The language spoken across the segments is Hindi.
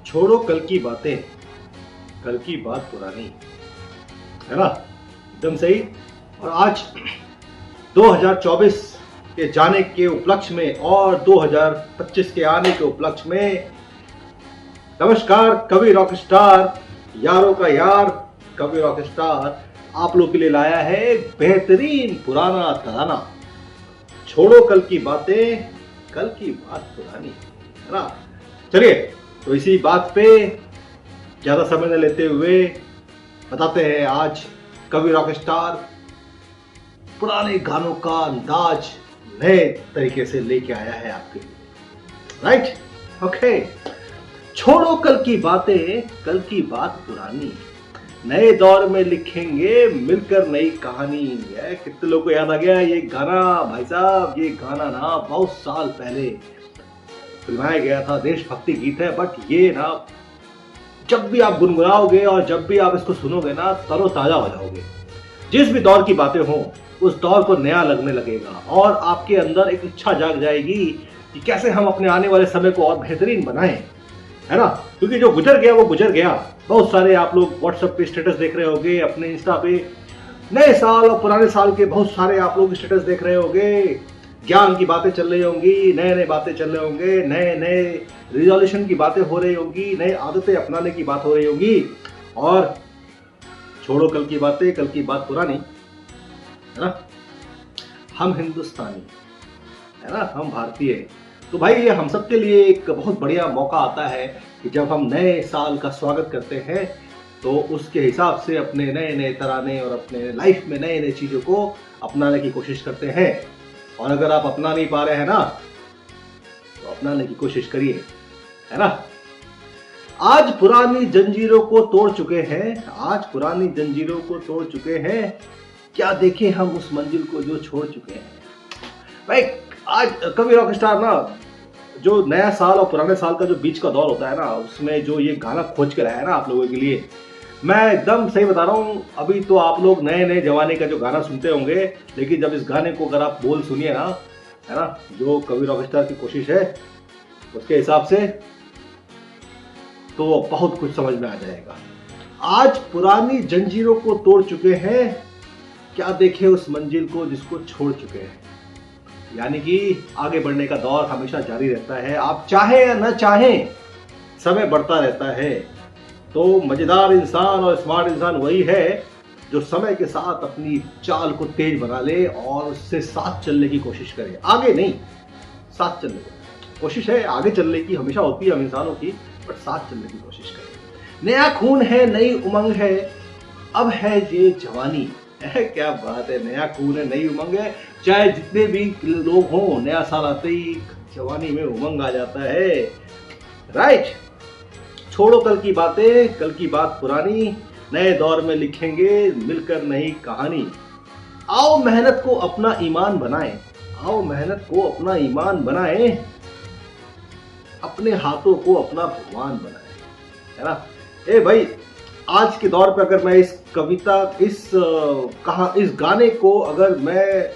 छोड़ो कल की बातें, कल की बात पुरानी, है ना? एकदम सही। और आज 2024 के जाने के उपलक्ष्य में और 2025 के आने के उपलक्ष्य में नमस्कार कवि रॉकस्टार, यारों का यार कवि रॉकस्टार आप लोग के लिए लाया है एक बेहतरीन पुराना तराना। छोड़ो कल की बातें, कल की बात पुरानी, है ना? चलिए, तो इसी बात पे ज्यादा समय न लेते हुए बताते हैं आज कवि रॉकस्टार पुराने गानों का अंदाज नए तरीके से लेके आया है आपके लिए। राइट? ओके। छोड़ो कल की बातें, कल की बात पुरानी, नए दौर में लिखेंगे मिलकर नई कहानी। है कितने लोगों को याद आ गया ये गाना? भाई साहब, ये गाना ना बहुत साल पहले फिल्माया गया था, देशभक्ति गीत है। बट ये ना जब भी आप गुनगुनाओगे और जब भी आप इसको सुनोगे ना तरोताजा हो जाओगे। जिस भी दौर की बातें हों उस दौर को नया लगने लगेगा और आपके अंदर एक इच्छा जाग जाएगी कि कैसे हम अपने आने वाले समय को और बेहतरीन बनाएं, है ना? क्योंकि जो गुजर गया वो गुजर गया। बहुत सारे आप लोग व्हाट्सएप पे स्टेटस देख रहे होंगे, अपने इंस्टा पे नए साल और पुराने साल के बहुत सारे आप लोग स्टेटस देख रहे होंगे, ज्ञान की बातें चल रही होंगी, नए नए बातें चल रहे होंगे, नए नए रिजोल्यूशन की बातें हो रही होंगी, नए आदतें अपनाने की बात हो रही होगी। और छोड़ो कल की बातें, कल की बात पुरानी, है ना? हम हिंदुस्तानी, है ना, हम भारतीय। तो भाई ये हम सब के लिए एक बहुत बढ़िया मौका आता है कि जब हम नए साल का स्वागत करते हैं तो उसके हिसाब से अपने नए नए तराने और अपने लाइफ में नए नए चीज़ों को अपनाने की कोशिश करते हैं। और अगर आप अपना नहीं पा रहे हैं ना तो अपनाने की कोशिश करिए, है ना? आज पुरानी जंजीरों को तोड़ चुके हैं, आज पुरानी जंजीरों को तोड़ चुके हैं, क्या देखें हम उस मंजिल को जो छोड़ चुके हैं। भाई आज कवि रॉकस्टार ना जो नया साल और पुराने साल का जो बीच का दौर होता है ना उसमें जो ये गाना खोज के लाया है ना आप लोगों के लिए, मैं एकदम सही बता रहा हूँ। अभी तो आप लोग नए नए जमाने का जो गाना सुनते होंगे, लेकिन जब इस गाने को अगर आप बोल सुनिए ना, है ना, जो कवि रॉकस्टार की कोशिश है उसके हिसाब से तो बहुत कुछ समझ में आ जाएगा। आज पुरानी जंजीरों को तोड़ चुके हैं, क्या देखे उस मंजिल को जिसको छोड़ चुके हैं। यानी कि आगे बढ़ने का दौर हमेशा जारी रहता है, आप चाहे या न चाहें समय बढ़ता रहता है। तो मजेदार इंसान और स्मार्ट इंसान वही है जो समय के साथ अपनी चाल को तेज बना ले और उससे साथ चलने की कोशिश करे। आगे नहीं, साथ चलने की कोशिश है, आगे चलने की हमेशा होती है हम इंसानों की, बट साथ चलने की कोशिश करें। नया खून है, नई उमंग है, अब है ये जवानी। है क्या बात है, नया खून है, नई उमंग है। चाहे जितने भी लोग हों, नया साल आते ही जवानी में उमंग आ जाता है। राइट? छोड़ो कल की बातें, कल की बात पुरानी, नए दौर में लिखेंगे मिलकर नई कहानी। आओ मेहनत को अपना ईमान बनाएं, आओ मेहनत को अपना ईमान बनाएं, अपने हाथों को अपना भगवान बनाएं, है ना? ए भाई, आज के दौर पे अगर मैं इस कविता, इस गाने को अगर मैं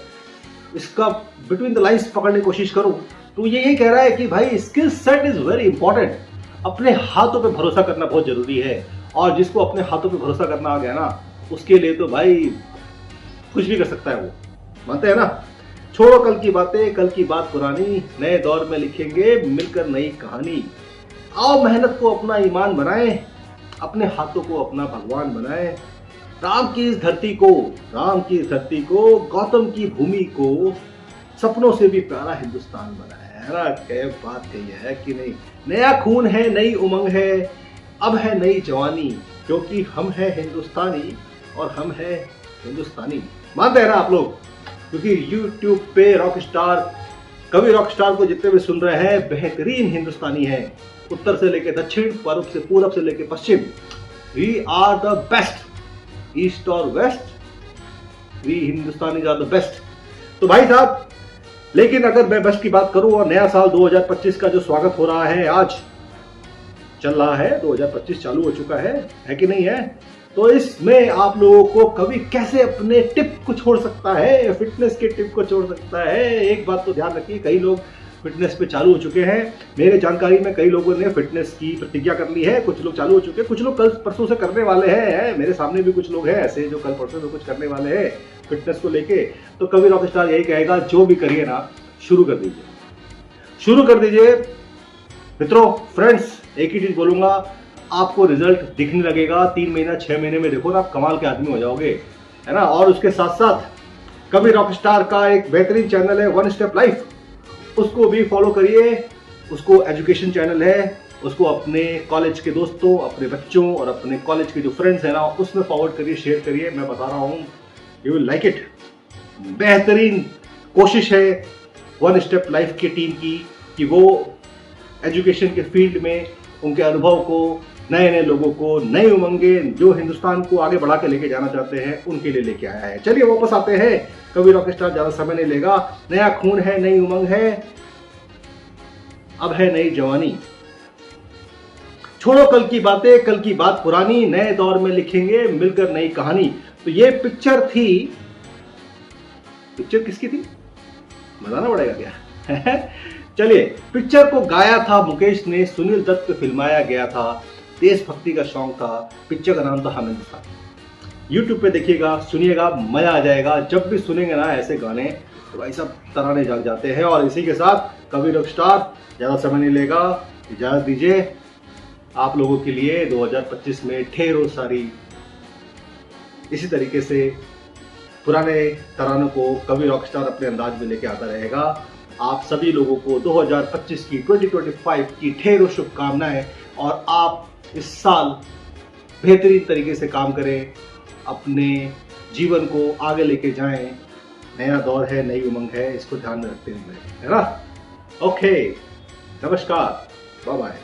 इसका बिटवीन द लाइन्स पकड़ने की कोशिश करूं तो ये यही कह रहा है कि भाई skill set is very important. अपने हाथों पे भरोसा करना बहुत जरूरी है और जिसको अपने हाथों पे भरोसा करना आ गया ना उसके लिए तो भाई कुछ भी कर सकता है वो, मानते हैं ना? छोड़ो कल की बातें, कल की बात पुरानी, नए दौर में लिखेंगे मिलकर नई कहानी। आओ मेहनत को अपना ईमान बनाएं, अपने हाथों को अपना भगवान बनाएं। राम की इस धरती को, राम की इस धरती को, गौतम की भूमि को सपनों से भी प्यारा हिंदुस्तान बनाया है ना? क्या बात कही है कि नहीं? नया खून है, नई उमंग है, अब है नई जवानी, क्योंकि हम हैं हिंदुस्तानी और हम हैं हिंदुस्तानी। मानते हैं ना आप लोग? क्योंकि YouTube पे रॉकस्टार, कवि रॉकस्टार को जितने भी सुन रहे हैं बेहतरीन हिंदुस्तानी हैं, उत्तर से लेकर दक्षिण, पूरब से लेकर पश्चिम। We are the best, east और west, we Hindustanis are the best. तो भाई साहब, लेकिन अगर मैं बेस्ट की बात करूं और नया साल 2025 का जो स्वागत हो रहा है, आज चल रहा है, 2025 चालू हो चुका है कि नहीं है? तो इसमें आप लोगों को कवि कैसे अपने टिप को छोड़ सकता है, फिटनेस के टिप को छोड़ सकता है। एक बात तो ध्यान रखिए, कई लोग फिटनेस पे चालू हो चुके हैं। मेरे जानकारी में कई लोगों ने फिटनेस की प्रतिज्ञा कर ली है, कुछ लोग चालू हो चुके हैं, कुछ लोग कल परसों से करने वाले हैं। मेरे सामने भी कुछ लोग हैं ऐसे जो कल परसों से कुछ करने वाले हैं फिटनेस को लेके। तो कभी रॉकस्टार यही कहेगा, जो भी करिए ना, शुरू कर दीजिए, शुरू कर दीजिए मित्रों। फ्रेंड्स, एक ही चीज बोलूंगा, आपको रिजल्ट दिखने लगेगा 3 महीना 6 महीने में, देखो ना आप कमाल के आदमी हो जाओगे, है ना। और उसके साथ साथ कभी रॉकस्टार का एक बेहतरीन चैनल है वन स्टेप लाइफ, उसको भी फॉलो करिए। उसको एजुकेशन चैनल है, उसको अपने कॉलेज के दोस्तों, अपने बच्चों और अपने कॉलेज के जो फ्रेंड्स हैं ना, उसमें फॉरवर्ड करिए, शेयर करिए। मैं बता रहा हूँ, यू विल लाइक इट। बेहतरीन कोशिश है वन स्टेप लाइफ की टीम की कि वो एजुकेशन के फील्ड में उनके अनुभव को, नए नए लोगों को, नई उमंगे जो हिंदुस्तान को आगे बढ़ा के लेके जाना चाहते हैं, उनके लिए लेके आया है। चलिए वापस आते हैं, कभी रॉकस्टार ज्यादा समय नहीं लेगा। नया खून है, नई उमंग है, अब है नई जवानी। छोड़ो कल की बातें, कल की बात पुरानी, नए दौर में लिखेंगे मिलकर नई कहानी। तो ये पिक्चर थी, पिक्चर किसकी थी, बताना पड़ेगा क्या? चलिए, पिक्चर को गाया था मुकेश ने, सुनील दत्त पे फिल्माया गया था, देशभक्ति का सॉन्ग था, पिक्चर का नाम था हम हिंदुस्तान। यूट्यूब पे देखिएगा, सुनिएगा, मजा आ जाएगा। जब भी सुनेंगे ना ऐसे गाने तो भाई सब तराने जाग जाते हैं। और इसी के साथ कभी रॉकस्टार ज्यादा समय नहीं लेगा, इजाजत दीजिए। आप लोगों के लिए 2025 में ढेरों सारी इसी तरीके से पुराने तरानों को कभी रॉकस्टार अपने अंदाज में लेके आता रहेगा। आप सभी लोगों को 2025 की 2025 की ढेरों शुभकामनाएं, और आप इस साल बेहतरीन तरीके से काम करें, अपने जीवन को आगे लेके जाएं। नया दौर है, नई उमंग है, इसको ध्यान में रखते हुए, है ना। ओके, नमस्कार, बाय बाय।